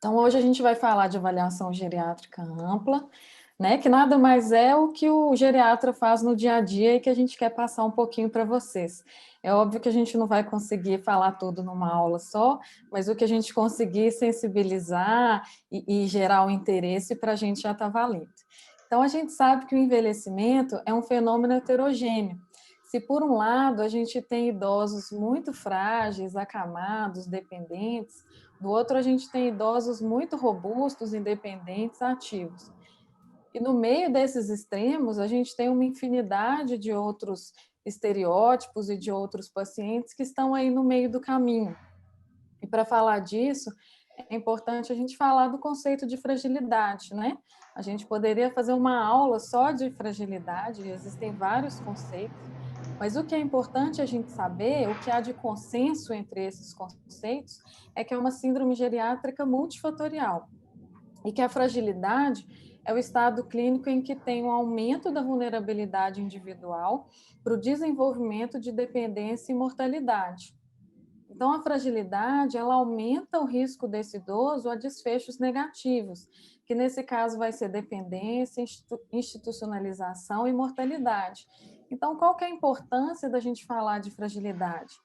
Então, hoje a gente vai falar de avaliação geriátrica ampla, né, que nada mais é o que o geriatra faz no dia a dia e que a gente quer passar um pouquinho para vocês. É óbvio que a gente não vai conseguir falar tudo numa aula só, mas o que a gente conseguir sensibilizar e gerar o interesse para a gente já está valendo. Então, a gente sabe que o envelhecimento é um fenômeno heterogêneo. Se por um lado a gente tem idosos muito frágeis, acamados, dependentes, do outro, a gente tem idosos muito robustos, independentes, ativos. E no meio desses extremos, a gente tem uma infinidade de outros estereótipos e de outros pacientes que estão aí no meio do caminho. E para falar disso, é importante a gente falar do conceito de fragilidade, né? A gente poderia fazer uma aula só de fragilidade, existem vários conceitos, mas o que é importante a gente saber, o que há de consenso entre esses conceitos, é que é uma síndrome geriátrica multifatorial e que a fragilidade é o estado clínico em que tem um aumento da vulnerabilidade individual para o desenvolvimento de dependência e mortalidade. Então, a fragilidade, ela aumenta o risco desse idoso a desfechos negativos, que nesse caso vai ser dependência, institucionalização e mortalidade. Então, qual que é a importância da gente falar de fragilidade?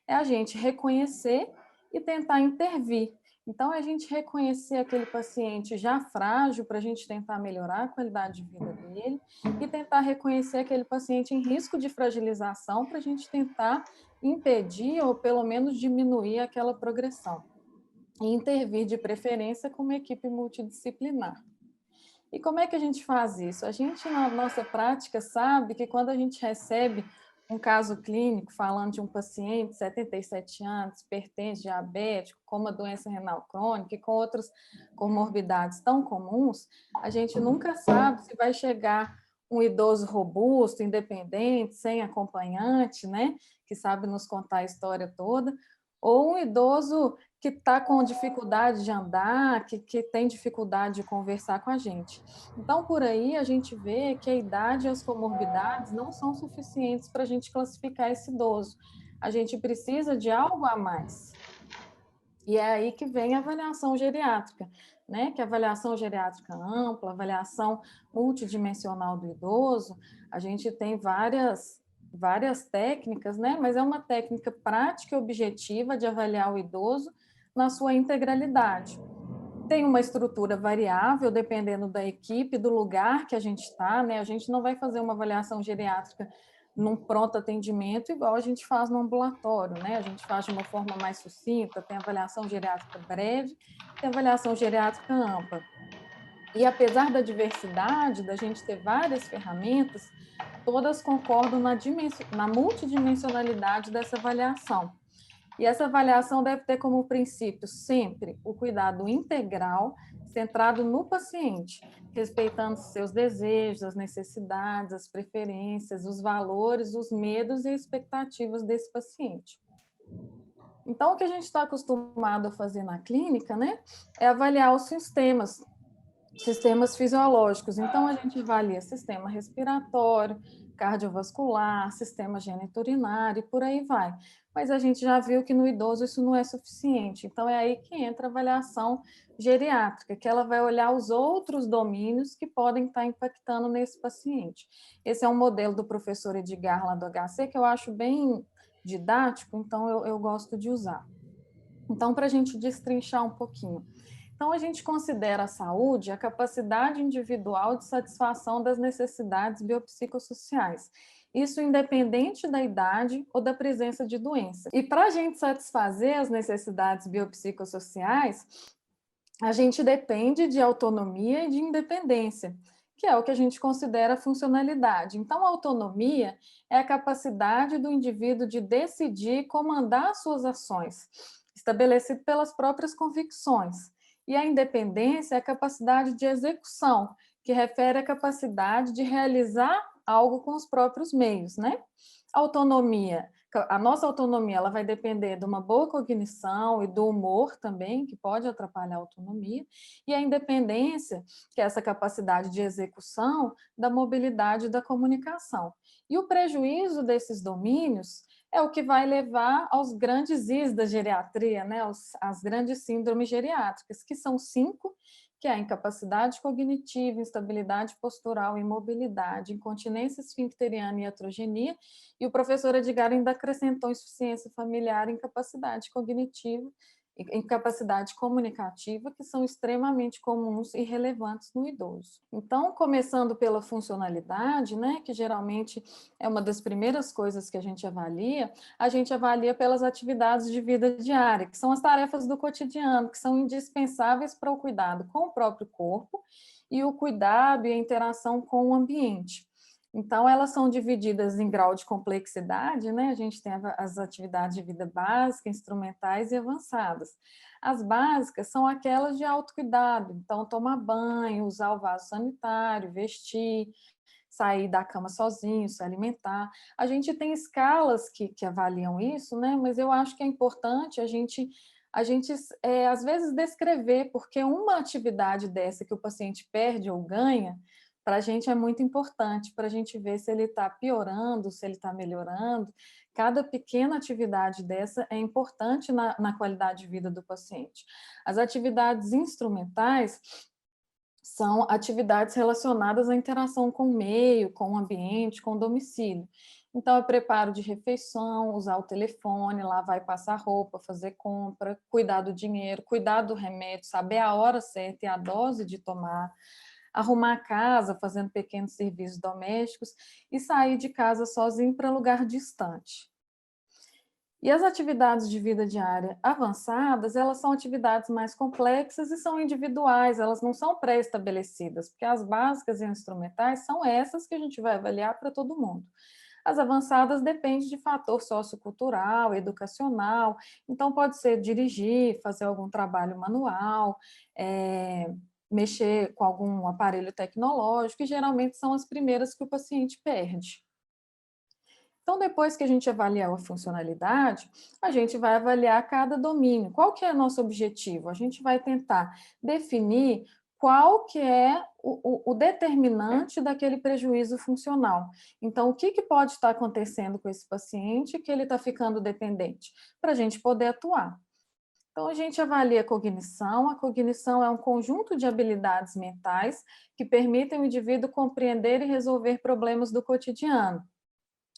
É a gente reconhecer e tentar intervir. Então, é a gente reconhecer aquele paciente já frágil para a gente tentar melhorar a qualidade de vida dele e tentar reconhecer aquele paciente em risco de fragilização para a gente tentar impedir ou pelo menos diminuir aquela progressão e intervir de preferência com uma equipe multidisciplinar. E como é que a gente faz isso? A gente, na nossa prática, sabe que quando a gente recebe um caso clínico falando de um paciente de 77 anos, hipertenso, diabético, com uma doença renal crônica e com outras comorbidades tão comuns, a gente nunca sabe se vai chegar um idoso robusto, independente, sem acompanhante, né, que sabe nos contar a história toda, ou um idoso que está com dificuldade de andar, que tem dificuldade de conversar com a gente. Então, por aí, a gente vê que a idade e as comorbidades não são suficientes para a gente classificar esse idoso. A gente precisa de algo a mais. E é aí que vem a avaliação geriátrica, né? Que é a avaliação geriátrica ampla, avaliação multidimensional do idoso. A gente tem várias técnicas, né? Mas é uma técnica prática e objetiva de avaliar o idoso na sua integralidade. Tem uma estrutura variável, dependendo da equipe, do lugar que a gente está, né? A gente não vai fazer uma avaliação geriátrica num pronto atendimento igual a gente faz no ambulatório, né? A gente faz de uma forma mais sucinta, tem avaliação geriátrica breve, tem avaliação geriátrica ampla. E apesar da diversidade, da gente ter várias ferramentas, todas concordam na multidimensionalidade dessa avaliação. E essa avaliação deve ter como princípio sempre o cuidado integral, centrado no paciente, respeitando seus desejos, as necessidades, as preferências, os valores, os medos e expectativas desse paciente. Então, o que a gente está acostumado a fazer na clínica, né, é avaliar os sistemas fisiológicos. Então, a gente avalia sistema respiratório, cardiovascular, sistema geniturinário e por aí vai. Mas a gente já viu que no idoso isso não é suficiente. Então, é aí que entra a avaliação geriátrica, que ela vai olhar os outros domínios que podem estar impactando nesse paciente. Esse é um modelo do professor Edgar lá do HC, que eu acho bem didático, então eu gosto de usar. Então, para a gente destrinchar um pouquinho. Então, a gente considera a saúde a capacidade individual de satisfação das necessidades biopsicossociais. Isso independente da idade ou da presença de doença. E para a gente satisfazer as necessidades biopsicossociais, a gente depende de autonomia e de independência, que é o que a gente considera funcionalidade. Então, a autonomia é a capacidade do indivíduo de decidir e comandar suas ações, estabelecido pelas próprias convicções. E a independência é a capacidade de execução, que refere à capacidade de realizar algo com os próprios meios, né? Autonomia. A nossa autonomia ela vai depender de uma boa cognição e do humor também, que pode atrapalhar a autonomia, e a independência, que é essa capacidade de execução da mobilidade e da comunicação. E o prejuízo desses domínios é o que vai levar aos grandes Is da geriatria, né? As grandes síndromes geriátricas, que são 5, que é a incapacidade cognitiva, instabilidade postural, imobilidade, incontinência esfincteriana e iatrogenia, e o professor Edgar ainda acrescentou insuficiência familiar, incapacidade cognitiva, incapacidade comunicativa, que são extremamente comuns e relevantes no idoso. Então, começando pela funcionalidade, né, que geralmente é uma das primeiras coisas que a gente avalia pelas atividades de vida diária, que são as tarefas do cotidiano, que são indispensáveis para o cuidado com o próprio corpo e o cuidado e a interação com o ambiente. Então, elas são divididas em grau de complexidade, né? A gente tem as atividades de vida básica, instrumentais e avançadas. As básicas são aquelas de autocuidado, então, tomar banho, usar o vaso sanitário, vestir, sair da cama sozinho, se alimentar. A gente tem escalas que avaliam isso, né? Mas eu acho que é importante a gente às vezes descrever, porque uma atividade dessa que o paciente perde ou ganha, para a gente é muito importante, para a gente ver se ele está piorando, se ele está melhorando. Cada pequena atividade dessa é importante na qualidade de vida do paciente. As atividades instrumentais são atividades relacionadas à interação com o meio, com o ambiente, com o domicílio. Então, é preparo de refeição, usar o telefone, lavar e passar roupa, fazer compra, cuidar do dinheiro, cuidar do remédio, saber a hora certa e a dose de tomar, arrumar a casa, fazendo pequenos serviços domésticos e sair de casa sozinho para lugar distante. E as atividades de vida diária avançadas, elas são atividades mais complexas e são individuais, elas não são pré-estabelecidas, porque as básicas e instrumentais são essas que a gente vai avaliar para todo mundo. As avançadas dependem de fator sociocultural, educacional, então pode ser dirigir, fazer algum trabalho manual, mexer com algum aparelho tecnológico, e geralmente são as primeiras que o paciente perde. Então, depois que a gente avaliar a funcionalidade, a gente vai avaliar cada domínio. Qual que é o nosso objetivo? A gente vai tentar definir qual que é o determinante daquele prejuízo funcional. Então, o que pode estar acontecendo com esse paciente que ele está ficando dependente? Para a gente poder atuar. Então, a gente avalia a cognição. A cognição é um conjunto de habilidades mentais que permitem ao indivíduo compreender e resolver problemas do cotidiano.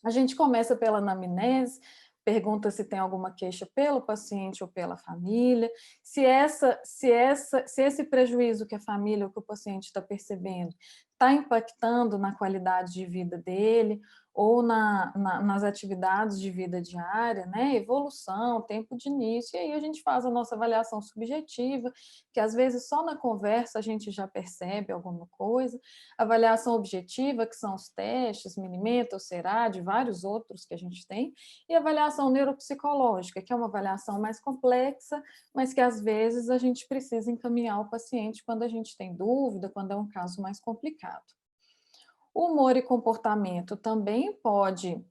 A gente começa pela anamnese, pergunta se tem alguma queixa pelo paciente ou pela família, se esse prejuízo que a família ou que o paciente está percebendo está impactando na qualidade de vida dele ou nas atividades de vida diária, né? Evolução, tempo de início, e aí a gente faz a nossa avaliação subjetiva, que às vezes só na conversa a gente já percebe alguma coisa, avaliação objetiva, que são os testes, Minimenta, Serad, vários outros que a gente tem, e avaliação neuropsicológica, que é uma avaliação mais complexa, mas que às vezes a gente precisa encaminhar o paciente quando a gente tem dúvida, quando é um caso mais complicado. O humor e comportamento também pode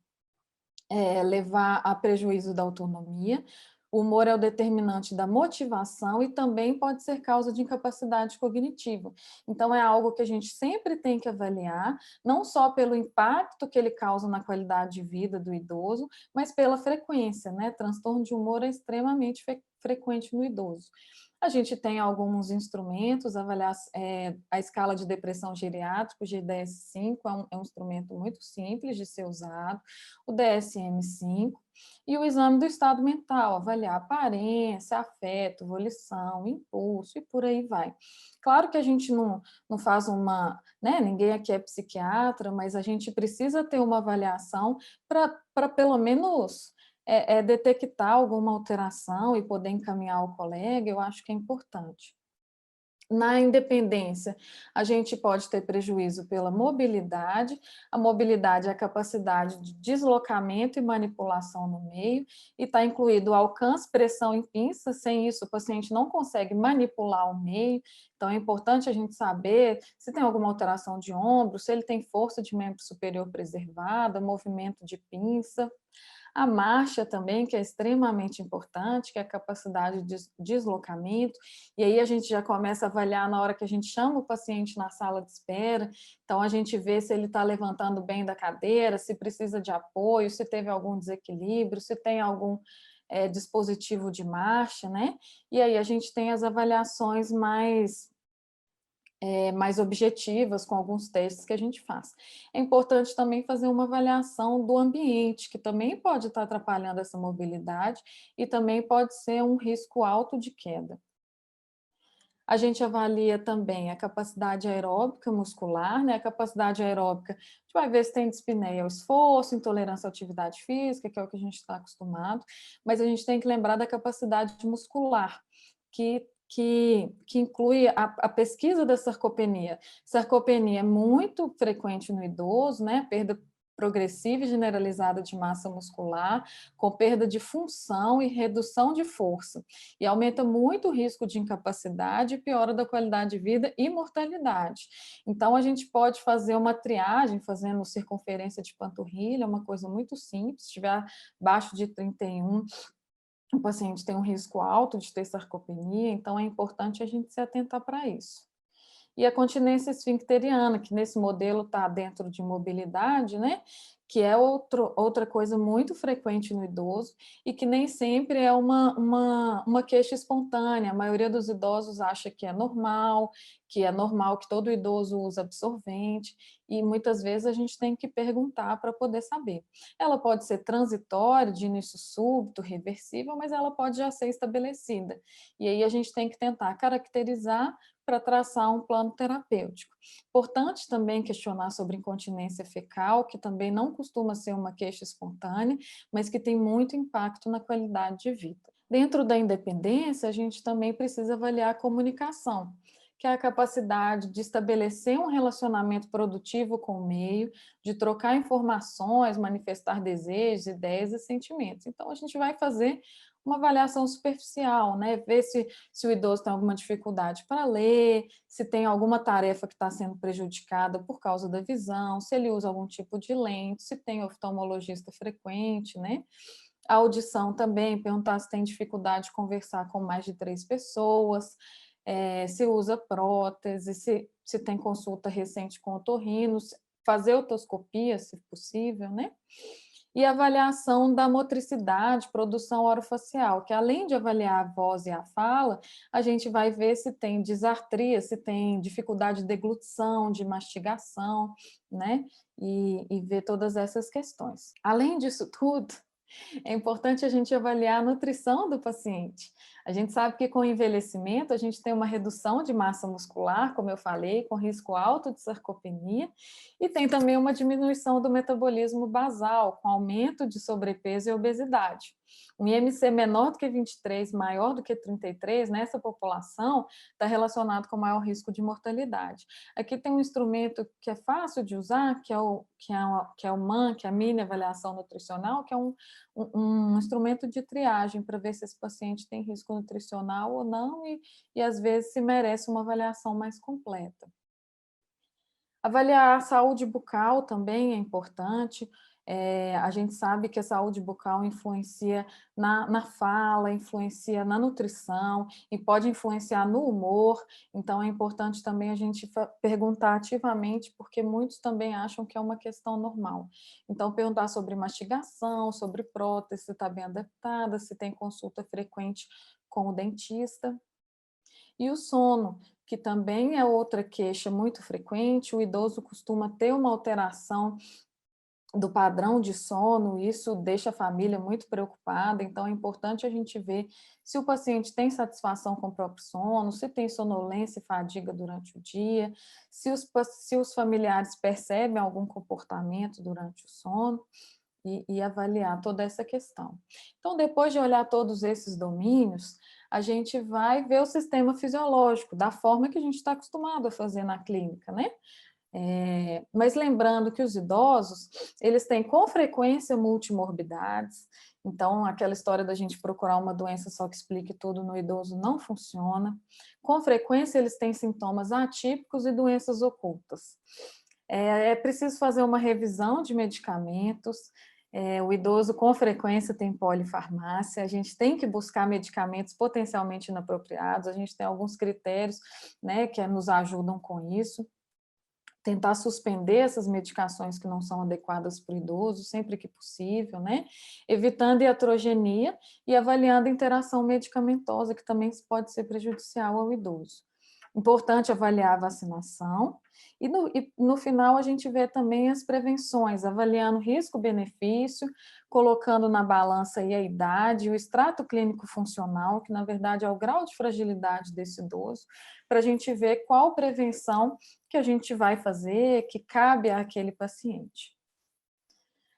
levar a prejuízo da autonomia. O humor é o determinante da motivação e também pode ser causa de incapacidade cognitiva. Então, é algo que a gente sempre tem que avaliar, não só pelo impacto que ele causa na qualidade de vida do idoso, mas pela frequência, né? Transtorno de humor é extremamente frequente no idoso. A gente tem alguns instrumentos, a escala de depressão geriátrica, o GDS-5, é um instrumento muito simples de ser usado, o DSM-5, e o exame do estado mental, avaliar aparência, afeto, volição, impulso, e por aí vai. Claro que a gente não faz né, ninguém aqui é psiquiatra, mas a gente precisa ter uma avaliação para pelo menos detectar alguma alteração e poder encaminhar ao colega. Eu acho que é importante. Na independência, a gente pode ter prejuízo pela mobilidade. A mobilidade é a capacidade de deslocamento e manipulação no meio, e está incluído o alcance, pressão e pinça. Sem isso, o paciente não consegue manipular o meio. Então, é importante a gente saber se tem alguma alteração de ombro, se ele tem força de membro superior preservada, movimento de pinça. A marcha também, que é extremamente importante, que é a capacidade de deslocamento, e aí a gente já começa a avaliar na hora que a gente chama o paciente na sala de espera, então a gente vê se ele está levantando bem da cadeira, se precisa de apoio, se teve algum desequilíbrio, se tem algum dispositivo de marcha, né? E aí a gente tem as avaliações mais objetivas, com alguns testes que a gente faz. É importante também fazer uma avaliação do ambiente, que também pode estar atrapalhando essa mobilidade e também pode ser um risco alto de queda. A gente avalia também a capacidade aeróbica muscular, né? A capacidade aeróbica, a gente vai ver se tem dispneia ao esforço, intolerância à atividade física, que é o que a gente está acostumado, mas a gente tem que lembrar da capacidade muscular, que inclui a pesquisa da sarcopenia. Sarcopenia é muito frequente no idoso, né? Perda progressiva e generalizada de massa muscular, com perda de função e redução de força, e aumenta muito o risco de incapacidade e piora da qualidade de vida e mortalidade. Então, a gente pode fazer uma triagem, fazendo circunferência de panturrilha, uma coisa muito simples, se estiver abaixo de 31, o paciente tem um risco alto de ter sarcopenia, então é importante a gente se atentar para isso. E a continência esfincteriana, que nesse modelo está dentro de mobilidade, né? Que é outra coisa muito frequente no idoso e que nem sempre é uma queixa espontânea. A maioria dos idosos acha que é normal que todo idoso use absorvente, e muitas vezes a gente tem que perguntar para poder saber. Ela pode ser transitória, de início súbito, reversível, mas ela pode já ser estabelecida. E aí a gente tem que tentar caracterizar para traçar um plano terapêutico. Importante também questionar sobre incontinência fecal, que também não costuma ser uma queixa espontânea, mas que tem muito impacto na qualidade de vida. Dentro da independência, a gente também precisa avaliar a comunicação, que é a capacidade de estabelecer um relacionamento produtivo com o meio, de trocar informações, manifestar desejos, ideias e sentimentos. Então, a gente vai fazer uma avaliação superficial, né? Ver se o idoso tem alguma dificuldade para ler, se tem alguma tarefa que está sendo prejudicada por causa da visão, se ele usa algum tipo de lente, se tem oftalmologista frequente, né? A audição também, perguntar se tem dificuldade de conversar com mais de 3 pessoas, se usa prótese, se tem consulta recente com otorrinos, fazer otoscopia, se possível, né? E avaliação da motricidade, produção orofacial, que além de avaliar a voz e a fala, a gente vai ver se tem disartria, se tem dificuldade de deglutição, de mastigação, né? E ver todas essas questões. Além disso tudo, é importante a gente avaliar a nutrição do paciente. A gente sabe que com o envelhecimento a gente tem uma redução de massa muscular, como eu falei, com risco alto de sarcopenia, e tem também uma diminuição do metabolismo basal, com aumento de sobrepeso e obesidade. Um IMC menor do que 23, maior do que 33, nessa população, está relacionado com maior risco de mortalidade. Aqui tem um instrumento que é fácil de usar, que é o MAN, que é a Mini Avaliação Nutricional, que é um instrumento de triagem para ver se esse paciente tem risco nutricional ou não, e às vezes se merece uma avaliação mais completa. Avaliar a saúde bucal também é importante. A gente sabe que a saúde bucal influencia na fala, influencia na nutrição e pode influenciar no humor. Então, é importante também a gente perguntar ativamente, porque muitos também acham que é uma questão normal. Então, perguntar sobre mastigação, sobre prótese, se está bem adaptada, se tem consulta frequente com o dentista. E o sono, que também é outra queixa muito frequente, o idoso costuma ter uma alteração do padrão de sono, isso deixa a família muito preocupada, então é importante a gente ver se o paciente tem satisfação com o próprio sono, se tem sonolência e fadiga durante o dia, se os familiares percebem algum comportamento durante o sono, e avaliar toda essa questão. Então, depois de olhar todos esses domínios, a gente vai ver o sistema fisiológico, da forma que a gente está acostumado a fazer na clínica, né? Mas lembrando que os idosos, eles têm com frequência multimorbidades, então aquela história da gente procurar uma doença só que explique tudo no idoso não funciona. Com frequência eles têm sintomas atípicos e doenças ocultas. É preciso fazer uma revisão de medicamentos, O idoso com frequência tem polifarmácia, a gente tem que buscar medicamentos potencialmente inapropriados, a gente tem alguns critérios, né, que nos ajudam com isso. Tentar suspender essas medicações que não são adequadas para o idoso, sempre que possível, né? Evitando iatrogenia e avaliando a interação medicamentosa, que também pode ser prejudicial ao idoso. Importante avaliar a vacinação e no final a gente vê também as prevenções, avaliando risco-benefício, colocando na balança aí a idade, o extrato clínico funcional, que na verdade é o grau de fragilidade desse idoso, para a gente ver qual prevenção que a gente vai fazer, que cabe àquele paciente.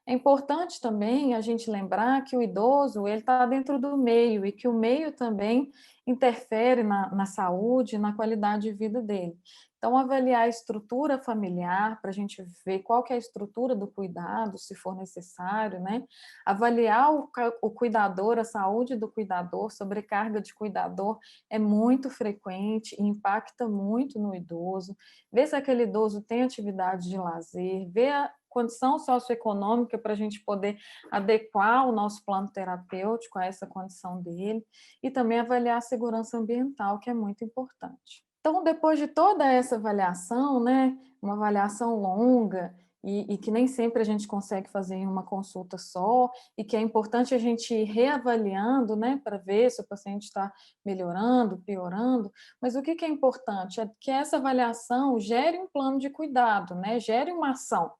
É importante também a gente lembrar que o idoso ele está dentro do meio e que o meio também interfere na saúde, na qualidade de vida dele. Então, avaliar a estrutura familiar para a gente ver qual que é a estrutura do cuidado, se for necessário, né? Avaliar o cuidador, a saúde do cuidador, sobrecarga de cuidador é muito frequente e impacta muito no idoso. Ver se aquele idoso tem atividade de lazer, ver a condição socioeconômica para a gente poder adequar o nosso plano terapêutico a essa condição dele e também avaliar a segurança ambiental, que é muito importante. Então, depois de toda essa avaliação, né, uma avaliação longa e que nem sempre a gente consegue fazer em uma consulta só, e que é importante a gente ir reavaliando, né, para ver se o paciente está melhorando, piorando, mas o que é importante é que essa avaliação gere um plano de cuidado, né, gere uma ação.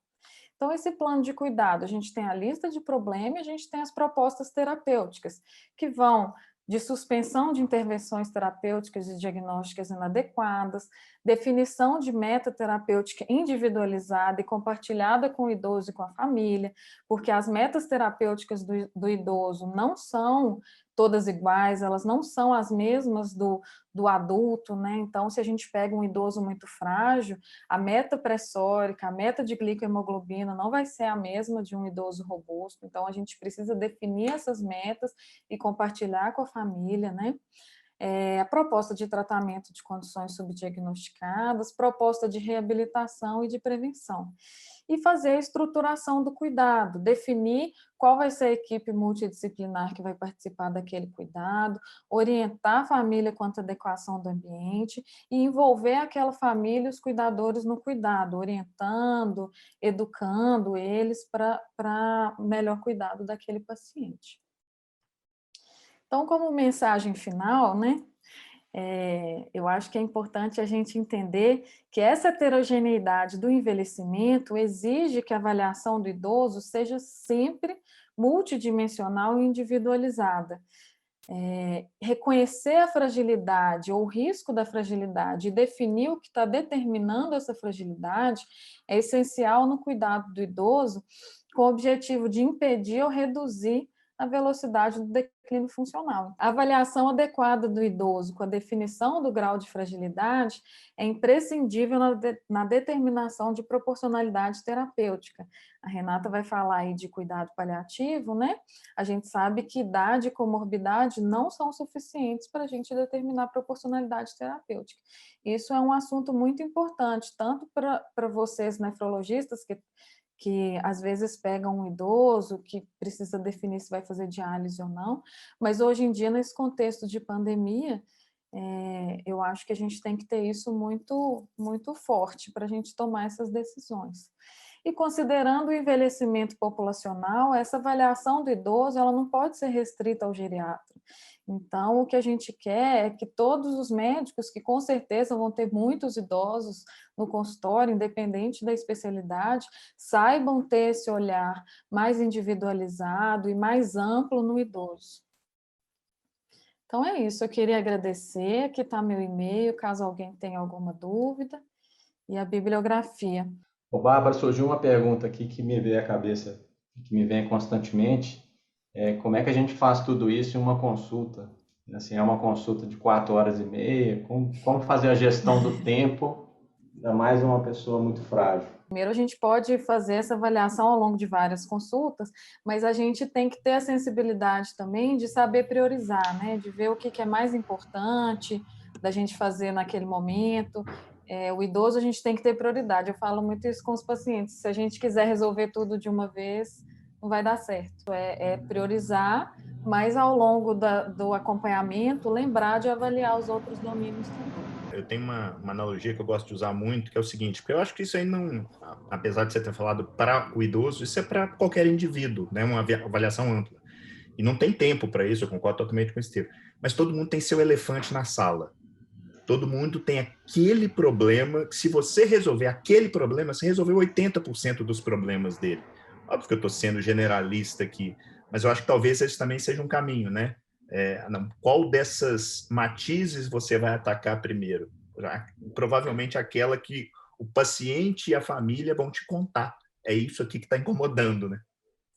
Então, esse plano de cuidado, a gente tem a lista de problemas e a gente tem as propostas terapêuticas, que vão de suspensão de intervenções terapêuticas e diagnósticas inadequadas, definição de meta terapêutica individualizada e compartilhada com o idoso e com a família, porque as metas terapêuticas do idoso não são todas iguais, elas não são as mesmas do adulto, né? Então, se a gente pega um idoso muito frágil, a meta pressórica, a meta de glicohemoglobina não vai ser a mesma de um idoso robusto, então a gente precisa definir essas metas e compartilhar com a família, né? A proposta de tratamento de condições subdiagnosticadas, proposta de reabilitação e de prevenção. E fazer a estruturação do cuidado, definir qual vai ser a equipe multidisciplinar que vai participar daquele cuidado, orientar a família quanto à adequação do ambiente e envolver aquela família e os cuidadores no cuidado, orientando, educando eles para melhor cuidado daquele paciente. Então, como mensagem final, né, eu acho que é importante a gente entender que essa heterogeneidade do envelhecimento exige que a avaliação do idoso seja sempre multidimensional e individualizada. Reconhecer a fragilidade ou o risco da fragilidade e definir o que está determinando essa fragilidade é essencial no cuidado do idoso, com o objetivo de impedir ou reduzir a velocidade do declínio funcional. A avaliação adequada do idoso com a definição do grau de fragilidade é imprescindível na determinação de proporcionalidade terapêutica. A Renata vai falar aí de cuidado paliativo, né? A gente sabe que idade e comorbidade não são suficientes para a gente determinar proporcionalidade terapêutica. Isso é um assunto muito importante, tanto para vocês nefrologistas que às vezes pegam um idoso que precisa definir se vai fazer diálise ou não, mas hoje em dia, nesse contexto de pandemia, eu acho que a gente tem que ter isso muito, muito forte para a gente tomar essas decisões. E considerando o envelhecimento populacional, essa avaliação do idoso ela não pode ser restrita ao geriatra. Então, o que a gente quer é que todos os médicos, que com certeza vão ter muitos idosos no consultório, independente da especialidade, saibam ter esse olhar mais individualizado e mais amplo no idoso. Então é isso, eu queria agradecer, aqui está meu e-mail, caso alguém tenha alguma dúvida, e a bibliografia. Ô, Bárbara, surgiu uma pergunta aqui que me veio à cabeça, que me vem constantemente. Como é que a gente faz tudo isso em uma consulta? Assim, é uma consulta de 4 horas e meia. Como fazer a gestão do tempo, ainda mais uma pessoa muito frágil? Primeiro, a gente pode fazer essa avaliação ao longo de várias consultas, mas a gente tem que ter a sensibilidade também de saber priorizar, né? De ver o que é mais importante da gente fazer naquele momento. O idoso, a gente tem que ter prioridade. Eu falo muito isso com os pacientes. Se a gente quiser resolver tudo de uma vez, não vai dar certo. É priorizar, mas ao longo do acompanhamento, lembrar de avaliar os outros domínios também. Eu tenho uma analogia que eu gosto de usar muito, que é o seguinte, porque eu acho que isso aí não, apesar de você ter falado para o idoso, isso é para qualquer indivíduo, né? Uma avaliação ampla. E não tem tempo para isso, eu concordo totalmente com esse termo. Mas todo mundo tem seu elefante na sala. Todo mundo tem aquele problema, que se você resolver aquele problema, você resolveu 80% dos problemas dele. Óbvio que eu estou sendo generalista aqui, mas eu acho que talvez esse também seja um caminho, né? Qual dessas matizes você vai atacar primeiro? Provavelmente aquela que o paciente e a família vão te contar. É isso aqui que está incomodando, né?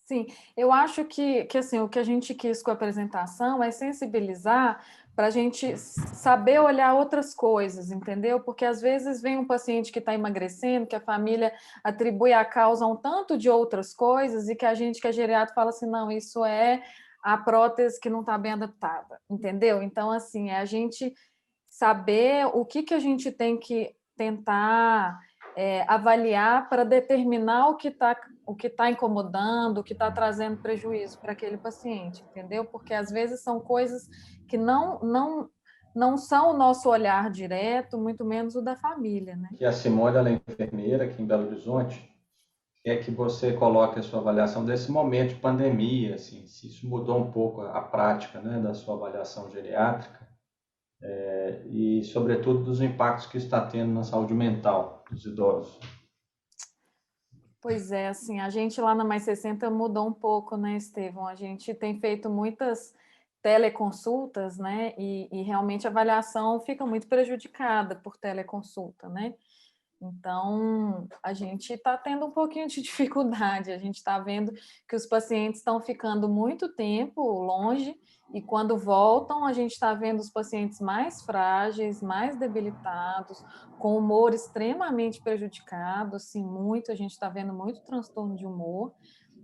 Sim, eu acho que assim, o que a gente quis com a apresentação é sensibilizar para a gente saber olhar outras coisas, entendeu? Porque às vezes vem um paciente que está emagrecendo, que a família atribui a causa a um tanto de outras coisas e que a gente que é geriatra fala assim, não, isso é a prótese que não está bem adaptada, entendeu? Então, assim, é a gente saber o que a gente tem que tentar avaliar para determinar o que tá incomodando, o que está trazendo prejuízo para aquele paciente, entendeu? Porque às vezes são coisas que não são o nosso olhar direto, muito menos o da família, né? Que a Simone, ela é enfermeira aqui em Belo Horizonte, é que você coloca a sua avaliação desse momento de pandemia, assim, se isso mudou um pouco a prática, né, da sua avaliação geriátrica, e, sobretudo, dos impactos que está tendo na saúde mental dos idosos. Pois é, assim, a gente lá na Mais 60 mudou um pouco, né, Estevão? A gente tem feito muitas teleconsultas, né, e realmente a avaliação fica muito prejudicada por teleconsulta, né? Então, a gente está tendo um pouquinho de dificuldade, a gente está vendo que os pacientes estão ficando muito tempo longe e quando voltam, a gente está vendo os pacientes mais frágeis, mais debilitados, com humor extremamente prejudicado, assim, muito, a gente está vendo muito transtorno de humor,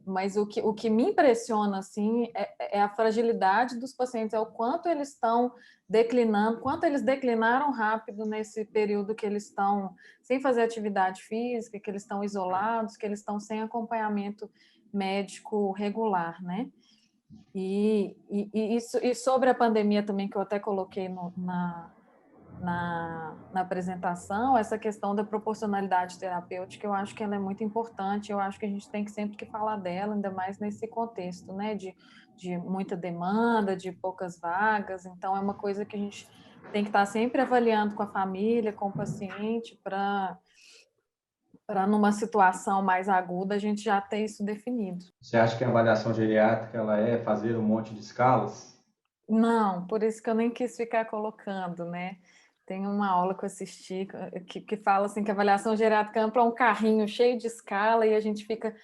mas o que me impressiona, assim, é a fragilidade dos pacientes, é o quanto eles estão declinando, quanto eles declinaram rápido nesse período que eles estão sem fazer atividade física, que eles estão isolados, que eles estão sem acompanhamento médico regular, né? E sobre a pandemia também, que eu até coloquei na apresentação, essa questão da proporcionalidade terapêutica, eu acho que ela é muito importante, eu acho que a gente tem que sempre que falar dela, ainda mais nesse contexto, né, de muita demanda, de poucas vagas, então é uma coisa que a gente tem que estar sempre avaliando com a família, com o paciente, para numa situação mais aguda a gente já ter isso definido. Você acha que a avaliação geriátrica ela é fazer um monte de escalas? Não, por isso que eu nem quis ficar colocando, né? Tem uma aula que eu assisti que fala assim que a avaliação geriátrica ampla é um carrinho cheio de escala e a gente fica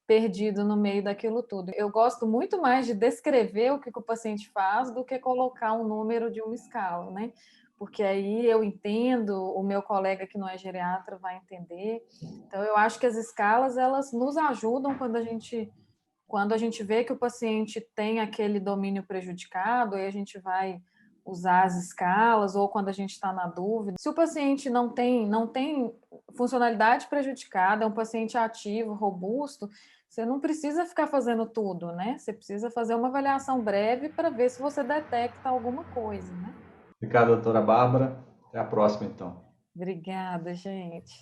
perdido no meio daquilo tudo. Eu gosto muito mais de descrever o que o paciente faz do que colocar um número de uma escala, né? Porque aí eu entendo, o meu colega que não é geriatra vai entender. Então, eu acho que as escalas, elas nos ajudam quando a gente vê que o paciente tem aquele domínio prejudicado, aí a gente vai usar as escalas, ou quando a gente está na dúvida. Se o paciente não tem funcionalidade prejudicada, é um paciente ativo, robusto, você não precisa ficar fazendo tudo, né? Você precisa fazer uma avaliação breve para ver se você detecta alguma coisa, né? Obrigado, doutora Bárbara. Até a próxima, então. Obrigada, gente.